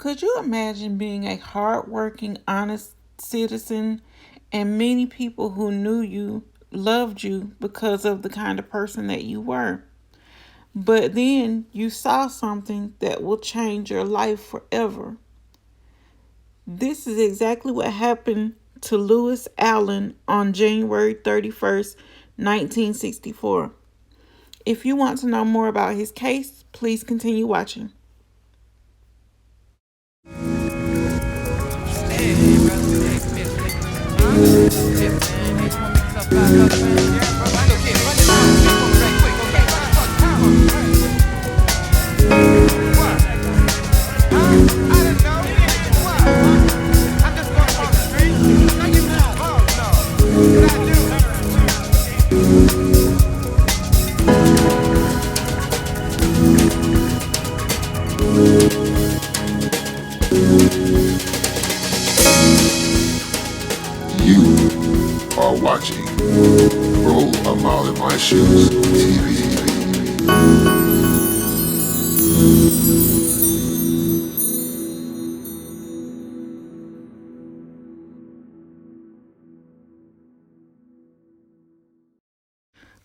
Could you imagine being a hardworking, honest citizen and many people who knew you loved you because of the kind of person that you were? But then you saw something that will change your life forever. This is exactly what happened to Lewis Allen on January 31st, 1964. If you want to know more about his case, please continue watching. You are watching Roll a Mile in My Shoes TV.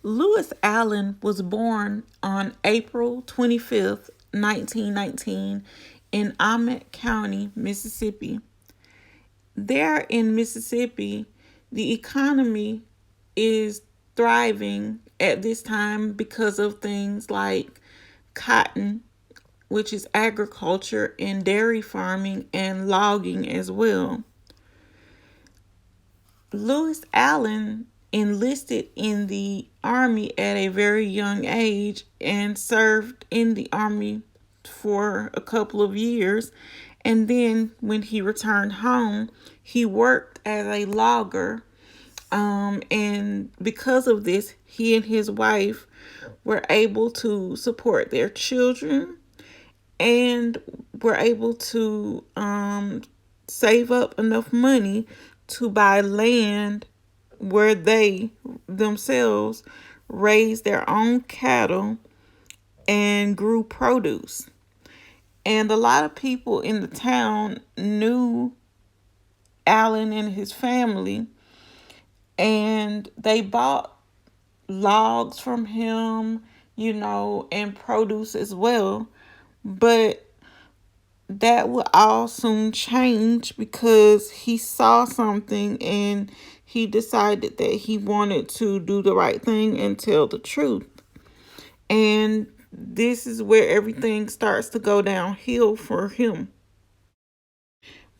Lewis Allen was born on April 25th, 1919, in Ahmet County, Mississippi. There in Mississippi, the economy is thriving at this time because of things like cotton, which is agriculture, and dairy farming and logging as well. Lewis Allen enlisted in the Army at a very young age and served in the Army for a couple of years. And then when he returned home, he worked as a logger. And because of this, he and his wife were able to support their children and were able to save up enough money to buy land where they themselves raised their own cattle and grew produce. And a lot of people in the town knew Allen and his family, and they bought logs from him, and produce as well. But that would all soon change because he saw something and he decided that he wanted to do the right thing and tell the truth. And this is where everything starts to go downhill for him.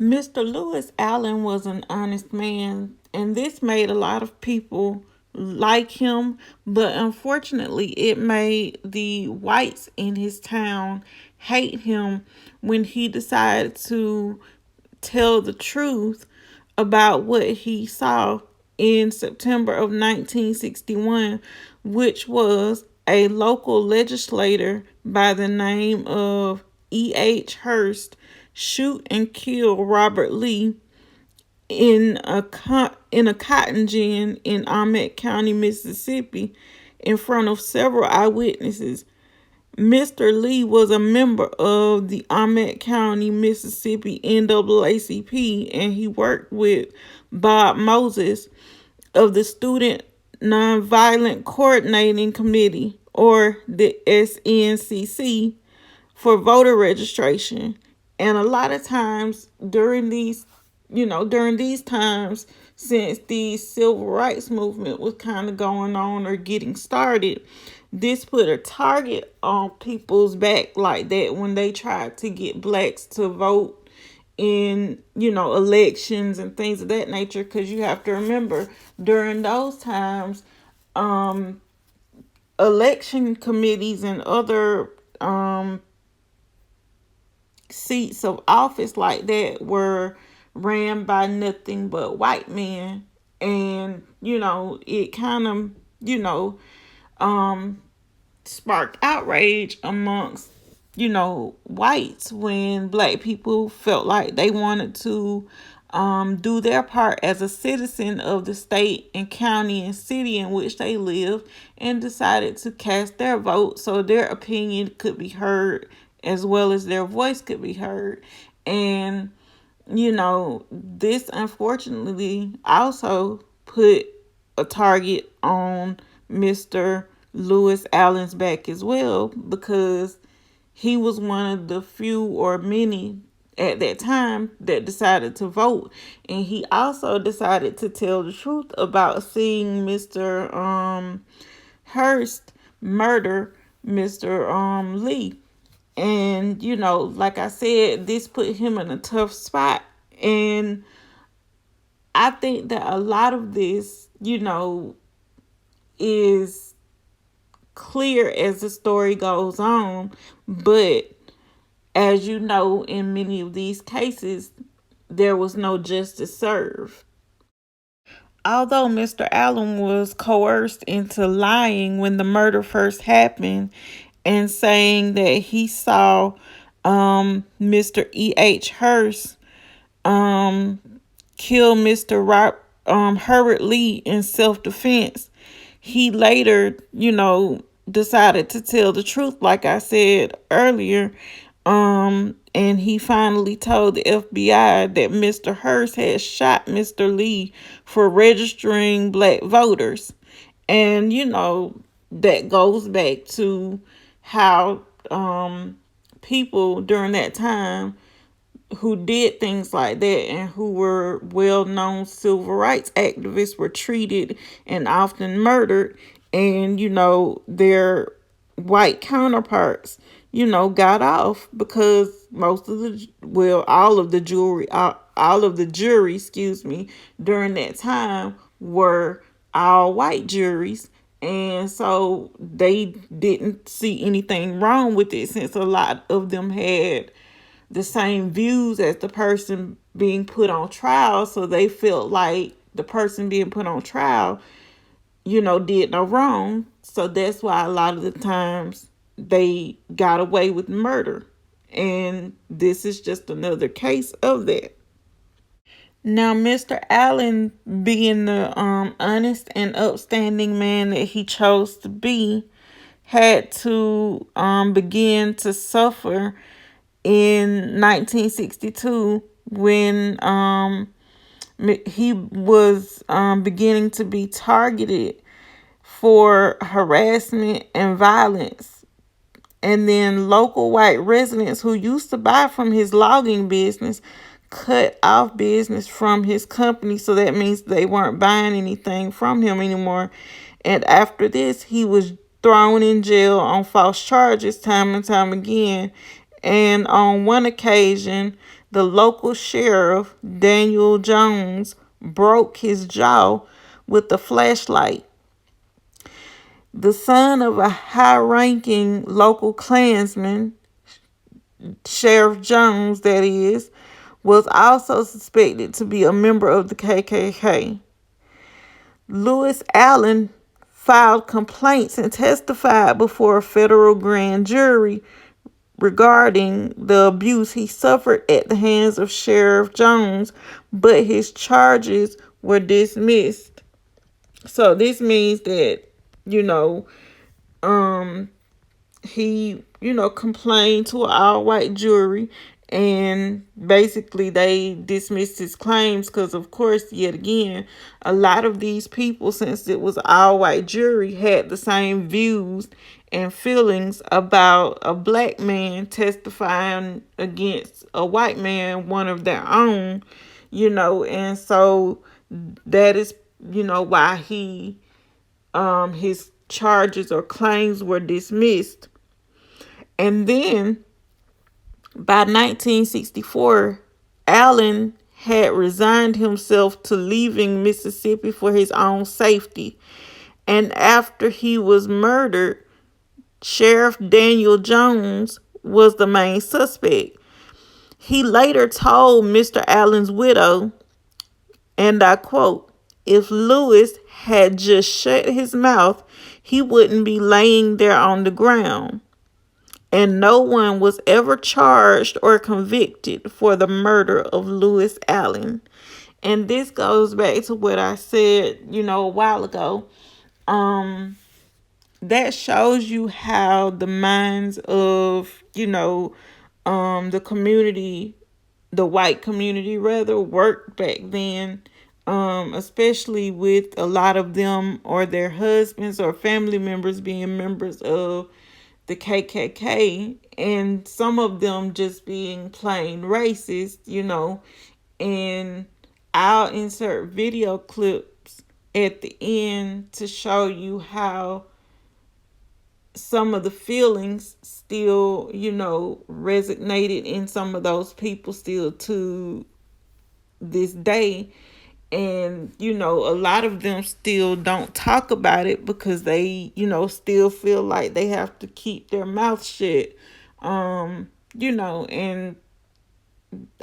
Mr. Lewis Allen was an honest man, and this made a lot of people like him, but unfortunately, it made the whites in his town hate him when he decided to tell the truth about what he saw in September of 1961, which was a local legislator by the name of E.H. Hurst shoot and kill Robert Lee in a cotton gin in Ahmet County, Mississippi, in front of several eyewitnesses. Mr. Lee was a member of the Ahmet County, Mississippi NAACP, and he worked with Bob Moses of the Student Nonviolent Coordinating Committee, or the SNCC, for voter registration. And a lot of times during these times, since the civil rights movement was kind of going on or getting started, this put a target on people's back like that when they tried to get blacks to vote in, elections and things of that nature. Because you have to remember, during those times, election committees and other seats of office like that were ran by nothing but white men. And, it kind of, sparked outrage amongst, whites when black people felt like they wanted to do their part as a citizen of the state and county and city in which they live, and decided to cast their vote so their opinion could be heard as well as their voice could be heard. And, this unfortunately also put a target on Mr. Lewis Allen's back as well, because he was one of the few or many at that time that decided to vote. And he also decided to tell the truth about seeing Mr. Hurst murder Mr. Lee. And, like I said, this put him in a tough spot. And I think that a lot of this, is clear as the story goes on. But as you know, in many of these cases, there was no justice served. Although Mr. Allen was coerced into lying when the murder first happened and saying that he saw Mr. E.H. Hurst um, kill Mr. Herbert Lee in self-defense, he later, decided to tell the truth, like I said earlier. And he finally told the FBI that Mr. Hurst had shot Mr. Lee for registering black voters. And, that goes back to how people during that time who did things like that and who were well-known civil rights activists were treated and often murdered. And, their white counterparts, got off because all of the jury, excuse me, during that time were all white juries. And so they didn't see anything wrong with it, since a lot of them had the same views as the person being put on trial. So they felt like the person being put on trial, did no wrong. So that's why a lot of the times they got away with murder. And this is just another case of that. Now, Mr. Allen, being the honest and upstanding man that he chose to be, had to begin to suffer in 1962 when he was beginning to be targeted for harassment and violence. And then local white residents who used to buy from his logging business cut off business from his company. So that means they weren't buying anything from him anymore. And after this, he was thrown in jail on false charges time and time again. And on one occasion, the local sheriff, Daniel Jones, broke his jaw with a flashlight. The son of a high-ranking local Klansman, Sheriff Jones, that is, was also suspected to be a member of the KKK. Lewis Allen filed complaints and testified before a federal grand jury regarding the abuse he suffered at the hands of Sheriff Jones, but his charges were dismissed. So this means that, he, complained to an all-white jury, and basically they dismissed his claims because, of course, yet again, a lot of these people, since it was an all-white jury, had the same views and feelings about a black man testifying against a white man, one of their own, and so that is, why his charges or claims were dismissed. And then by 1964, Allen had resigned himself to leaving Mississippi for his own safety. And after he was murdered, Sheriff Daniel Jones was the main suspect. He later told Mr. Allen's widow, and I quote, "If Lewis had just shut his mouth, he wouldn't be laying there on the ground." And no one was ever charged or convicted for the murder of Lewis Allen. And this goes back to what I said, a while ago. that shows you how the minds of, the community, the white community rather, worked back then, especially with a lot of them or their husbands or family members being members of the KKK, and some of them just being plain racist, and I'll insert video clips at the end to show you how some of the feelings still, resonated in some of those people still to this day. And, a lot of them still don't talk about it because they, still feel like they have to keep their mouth shut. And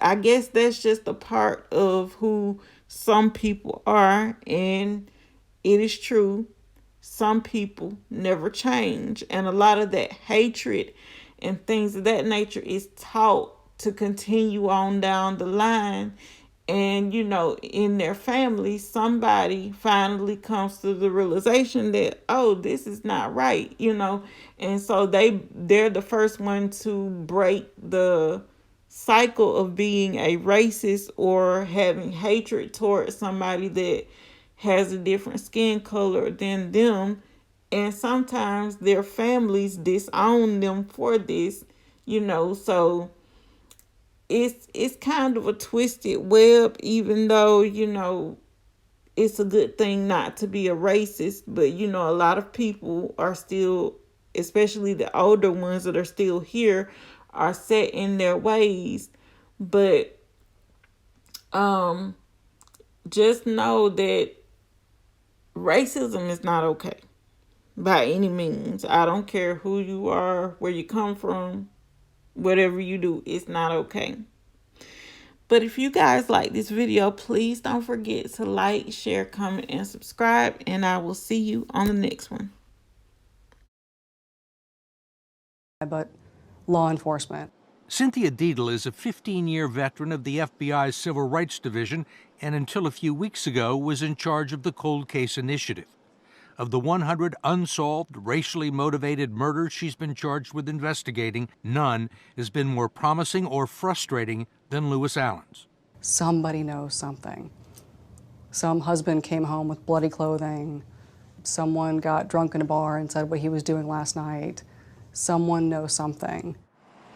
I guess that's just a part of who some people are. And it is true, some people never change. And a lot of that hatred and things of that nature is taught to continue on down the line. And, in their family, somebody finally comes to the realization that, oh, this is not right, and so they're the first one to break the cycle of being a racist or having hatred towards somebody that has a different skin color than them. And sometimes their families disown them for this, so it's kind of a twisted web, even though, it's a good thing not to be a racist. But, a lot of people are still, especially the older ones that are still here, are set in their ways. But just know that racism is not okay by any means. I don't care who you are, where you come from, whatever you do, it's not okay. But if you guys like this video, please don't forget to like, share, comment, and subscribe. And I will see you on the next one. But law enforcement. Cynthia Dietl is a 15-year veteran of the FBI's Civil Rights Division and until a few weeks ago was in charge of the Cold Case Initiative. Of the 100 unsolved, racially motivated murders she's been charged with investigating, none has been more promising or frustrating than Lewis Allen's. Somebody knows something. Some husband came home with bloody clothing. Someone got drunk in a bar and said what he was doing last night. Someone knows something.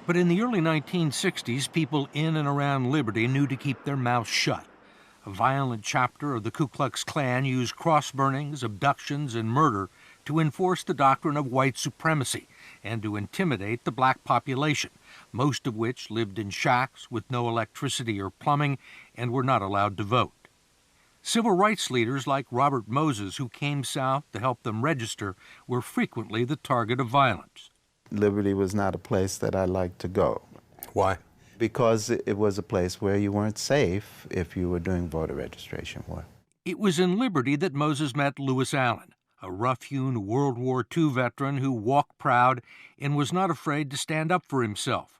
But in the early 1960s, people in and around Liberty knew to keep their mouths shut. A violent chapter of the Ku Klux Klan used cross-burnings, abductions, and murder to enforce the doctrine of white supremacy and to intimidate the black population, most of which lived in shacks with no electricity or plumbing and were not allowed to vote. Civil rights leaders like Robert Moses, who came south to help them register, were frequently the target of violence. Liberty was not a place that I liked to go. Why? Because it was a place where you weren't safe if you were doing voter registration work. It was in Liberty that Moses met Lewis Allen, a rough-hewn World War II veteran who walked proud and was not afraid to stand up for himself.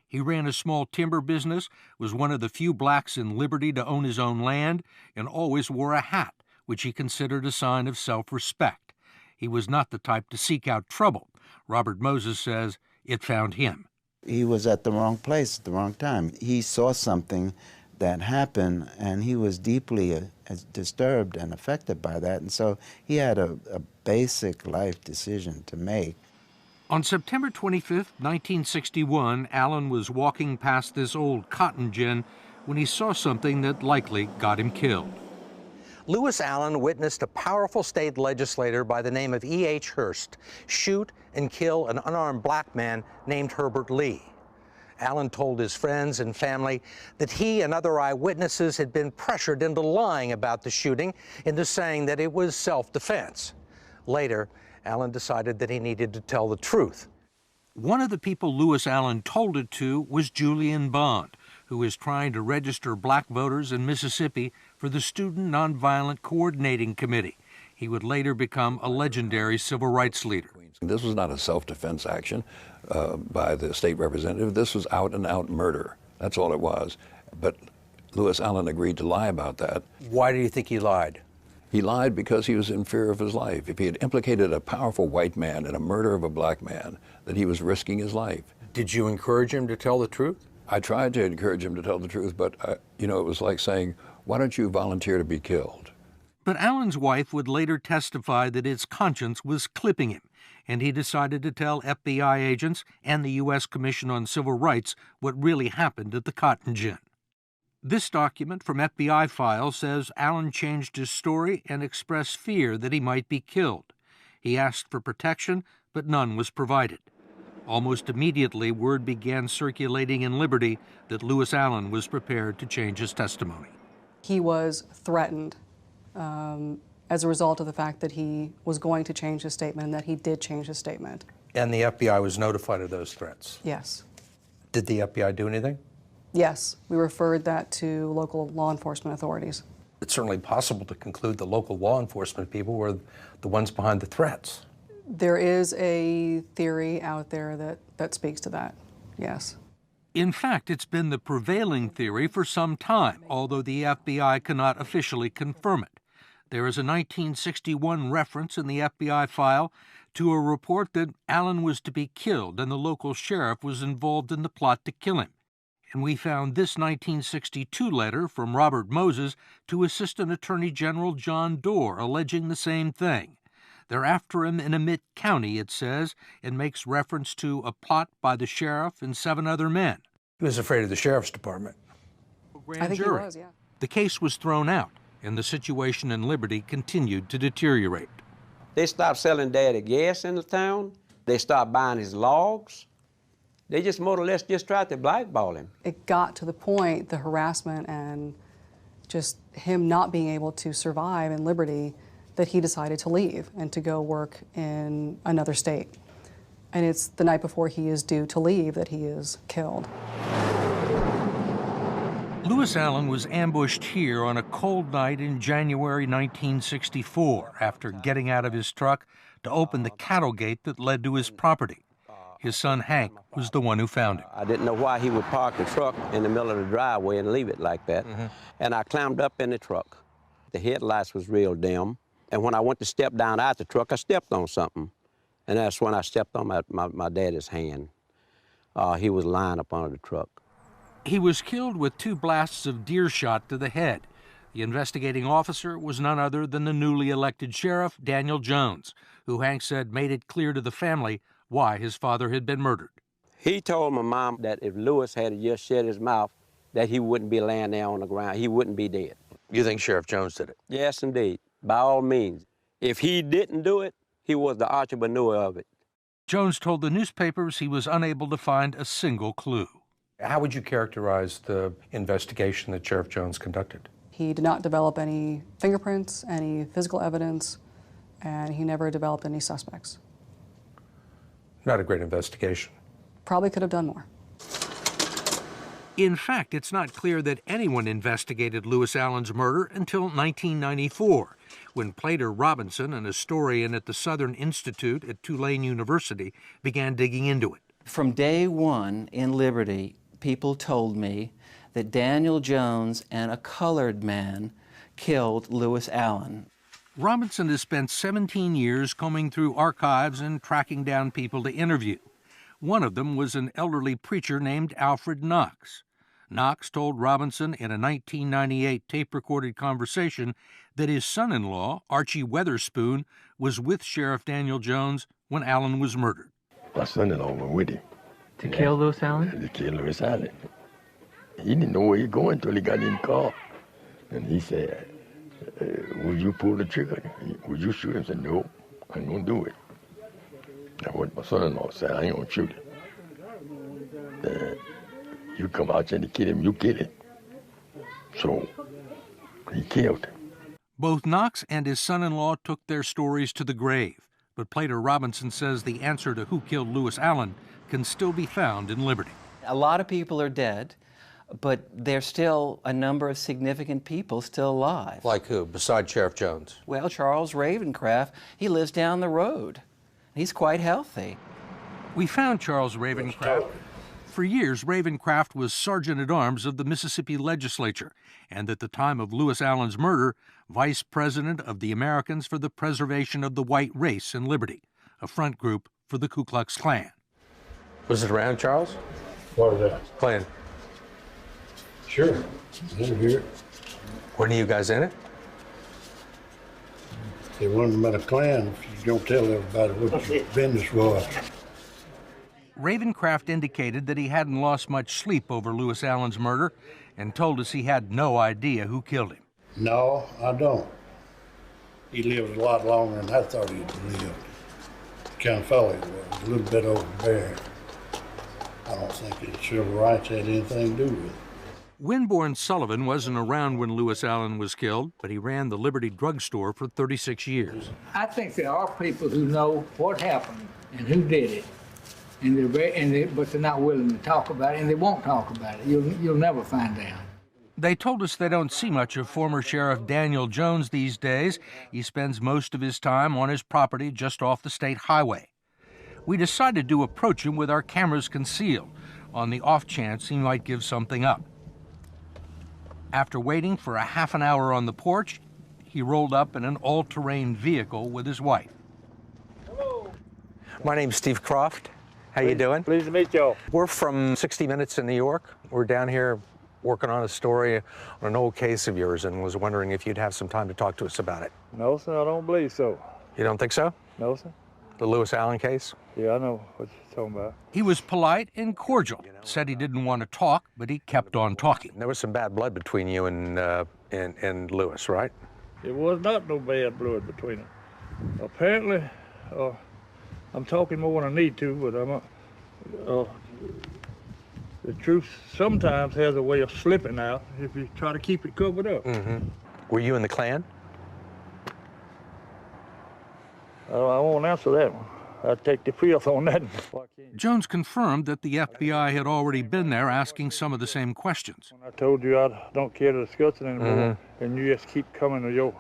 He ran a small timber business, was one of the few blacks in Liberty to own his own land, and always wore a hat, which he considered a sign of self-respect. He was not the type to seek out trouble. Robert Moses says it found him. He was at the wrong place at the wrong time. He saw something that happened, and he was deeply disturbed and affected by that, and so he had a basic life decision to make. On September 25, 1961, Allen was walking past this old cotton gin when he saw something that likely got him killed. Lewis Allen witnessed a powerful state legislator by the name of E.H. Hurst shoot and kill an unarmed black man named Herbert Lee. Allen told his friends and family that he and other eyewitnesses had been pressured into lying about the shooting, into saying that it was self-defense. Later, Allen decided that he needed to tell the truth. One of the people Lewis Allen told it to was Julian Bond, who is trying to register black voters in Mississippi for the Student Nonviolent Coordinating Committee. He would later become a legendary civil rights leader. This was not a self-defense action by the state representative. This was out-and-out murder. That's all it was. But Lewis Allen agreed to lie about that. Why do you think he lied? He lied because he was in fear of his life. If he had implicated a powerful white man in a murder of a black man, then he was risking his life. Did you encourage him to tell the truth? I tried to encourage him to tell the truth, but, it was like saying, why don't you volunteer to be killed? But Allen's wife would later testify that his conscience was clipping him, and he decided to tell FBI agents and the U.S. Commission on Civil Rights what really happened at the Cotton Gin. This document from FBI files says Allen changed his story and expressed fear that he might be killed. He asked for protection, but none was provided. Almost immediately, word began circulating in Liberty that Lewis Allen was prepared to change his testimony. He was threatened as a result of the fact that he was going to change his statement and that he did change his statement. And the FBI was notified of those threats? Yes. Did the FBI do anything? Yes, we referred that to local law enforcement authorities. It's certainly possible to conclude the local law enforcement people were the ones behind the threats. There is a theory out there that speaks to that, yes. In fact, it's been the prevailing theory for some time, although the FBI cannot officially confirm it. There is a 1961 reference in the FBI file to a report that Allen was to be killed and the local sheriff was involved in the plot to kill him. And we found this 1962 letter from Robert Moses to Assistant Attorney General John Doerr alleging the same thing. They're after him in Emmett County, it says, and makes reference to a plot by the sheriff and 7 other men. He was afraid of the sheriff's department. I think he was, yeah. The case was thrown out, and the situation in Liberty continued to deteriorate. They stopped selling Daddy gas in the town. They stopped buying his logs. They just more or less just tried to blackball him. It got to the point, the harassment and just him not being able to survive in Liberty, that he decided to leave and to go work in another state. And it's the night before he is due to leave that he is killed. Lewis Allen was ambushed here on a cold night in January 1964 after getting out of his truck to open the cattle gate that led to his property. His son Hank was the one who found him. I didn't know why he would park the truck in the middle of the driveway and leave it like that. And I climbed up in the truck. The headlights was real dim. And when I went to step down out the truck, I stepped on something. And that's when I stepped on my daddy's hand. He was lying up under the truck. He was killed with 2 blasts of deer shot to the head. The investigating officer was none other than the newly elected sheriff, Daniel Jones, who Hank said made it clear to the family why his father had been murdered. He told my mom that if Lewis had just shut his mouth, that he wouldn't be laying there on the ground. He wouldn't be dead. You think Sheriff Jones did it? Yes, indeed. By all means. If he didn't do it, he was the entrepreneur of it. Jones told the newspapers he was unable to find a single clue. How would you characterize the investigation that Sheriff Jones conducted? He did not develop any fingerprints, any physical evidence, and he never developed any suspects. Not a great investigation. Probably could have done more. In fact, it's not clear that anyone investigated Lewis Allen's murder until 1994, when Plater Robinson, an historian at the Southern Institute at Tulane University, began digging into it. From day one in Liberty, people told me that Daniel Jones and a colored man killed Lewis Allen. Robinson has spent 17 years combing through archives and tracking down people to interview. One of them was an elderly preacher named Alfred Knox. Knox told Robinson in a 1998 tape-recorded conversation that his son-in-law, Archie Weatherspoon, was with Sheriff Daniel Jones when Allen was murdered. My son-in-law went with him. To kill Lewis Allen? To kill Lewis Allen. He didn't know where he was going until he got in the car. And he said, would you pull the trigger? Would you shoot him? I said, no, I ain't gonna do it. That's what my son-in-law said, I ain't gonna shoot him. You come out and kill him, you kill him. So he killed him. Both Knox and his son-in-law took their stories to the grave, but Plater Robinson says the answer to who killed Lewis Allen can still be found in Liberty. A lot of people are dead, but there's still a number of significant people still alive. Like who, besides Sheriff Jones? Well, Charles Ravencraft, he lives down the road. He's quite healthy. We found Charles Ravencraft For years, Ravencraft was Sergeant-at-Arms of the Mississippi legislature, and at the time of Lewis Allen's murder, Vice President of the Americans for the Preservation of the White Race and Liberty, a front group for the Ku Klux Klan. Was it around, Charles? What is that? Klan. Sure. They're here. Weren't you guys in it? They wasn't about a Klan if you don't tell everybody what your business was. Ravencraft indicated that he hadn't lost much sleep over Lewis Allen's murder and told us he had no idea who killed him. No, I don't. He lived a lot longer than I thought he'd lived. The kind of fellow he was, a little bit overbearing. I don't think his civil rights had anything to do with it. Winborne Sullivan wasn't around when Lewis Allen was killed, but he ran the Liberty Drug Store for 36 years. I think there are people who know what happened and who did it, but they're not willing to talk about it, and they won't talk about it. You'll never find out. They told us they don't see much of former Sheriff Daniel Jones these days. He spends most of his time on his property just off the state highway. We decided to approach him with our cameras concealed, on the off chance he might give something up. After waiting for a half an hour on the porch, he rolled up in an all-terrain vehicle with his wife. Hello. My name's Steve Croft. How you doing? Pleased to meet y'all. We're from 60 Minutes in New York. We're down here working on a story on an old case of yours and was wondering if you'd have some time to talk to us about it. No, sir, I don't believe so. You don't think so? No, sir. The Lewis Allen case? Yeah, I know what you're talking about. He was polite and cordial, said he didn't want to talk, but he kept on talking. There was some bad blood between you and Lewis, right? It was not no bad blood between them. Apparently, I'm talking more than I need to, but the truth sometimes has a way of slipping out if you try to keep it covered up. Mm-hmm. Were you in the Klan? I won't answer that one. I'd take the fifth on that one. Jones confirmed that the FBI had already been there asking some of the same questions. I told you I don't care to discuss it anymore, and you just keep coming to your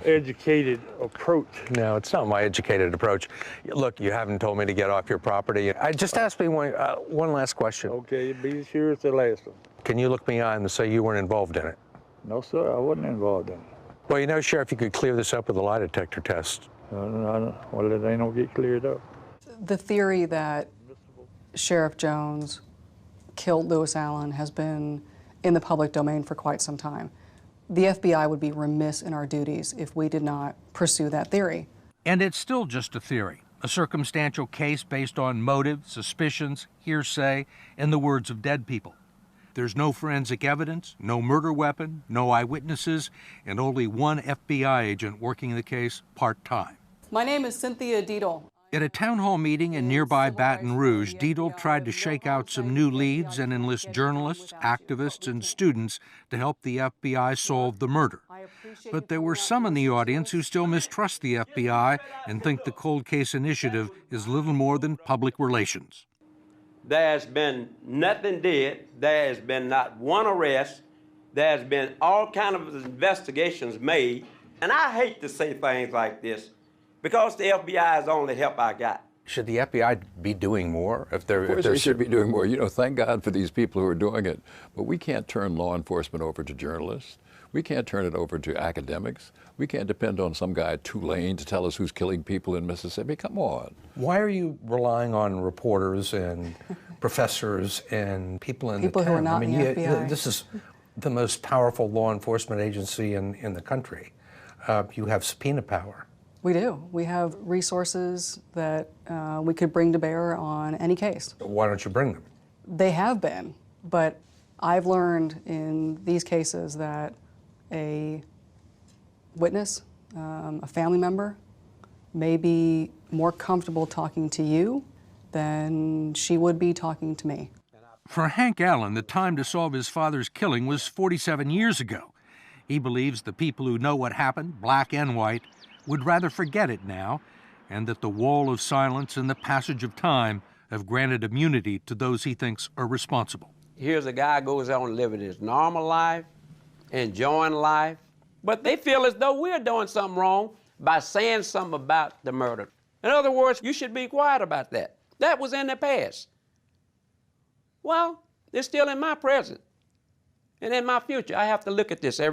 educated approach. No, it's not my educated approach. Look, you haven't told me to get off your property. I just asked me one last question. Okay, be sure it's the last one. Can you look me in and say you weren't involved in it? No, sir, I wasn't involved in it. Well, you know, Sheriff, you could clear this up with a lie detector test. Well, they don't get cleared up. The theory that Sheriff Jones killed Lewis Allen has been in the public domain for quite some time. The FBI would be remiss in our duties if we did not pursue that theory. And it's still just a theory, a circumstantial case based on motive, suspicions, hearsay, and the words of dead people. There's no forensic evidence, no murder weapon, no eyewitnesses, and only one FBI agent working the case part-time. My name is Cynthia Deedle. At a town hall meeting in nearby Baton Rouge, Deedle tried to shake out some new leads and enlist journalists, activists, and students to help the FBI solve the murder. But there were some in the audience who still mistrust the FBI and think the Cold Case Initiative is little more than public relations. There's been nothing did. There has been not one arrest. There's been all kinds of investigations made. And I hate to say things like this because the FBI is the only help I got. Should the FBI be doing more? Of course they should be doing more. You know, thank God for these people who are doing it. But we can't turn law enforcement over to journalists. We can't turn it over to academics. We can't depend on some guy at Tulane to tell us who's killing people in Mississippi. Come on. Why are you relying on reporters and professors and people in the town? Who are not in the FBI. This is the most powerful law enforcement agency in the country. You have subpoena power. We do. We have resources that we could bring to bear on any case. Why don't you bring them? They have been, but I've learned in these cases that a witness, a family member, may be more comfortable talking to you than she would be talking to me. For Hank Allen, the time to solve his father's killing was 47 years ago. He believes the people who know what happened, black and white, would rather forget it now, and that the wall of silence and the passage of time have granted immunity to those he thinks are responsible. Here's a guy goes on living his normal life, enjoying life, but they feel as though we're doing something wrong by saying something about the murder. In other words, you should be quiet about that. That was in the past. Well, it's still in my present and in my future. I have to look at this every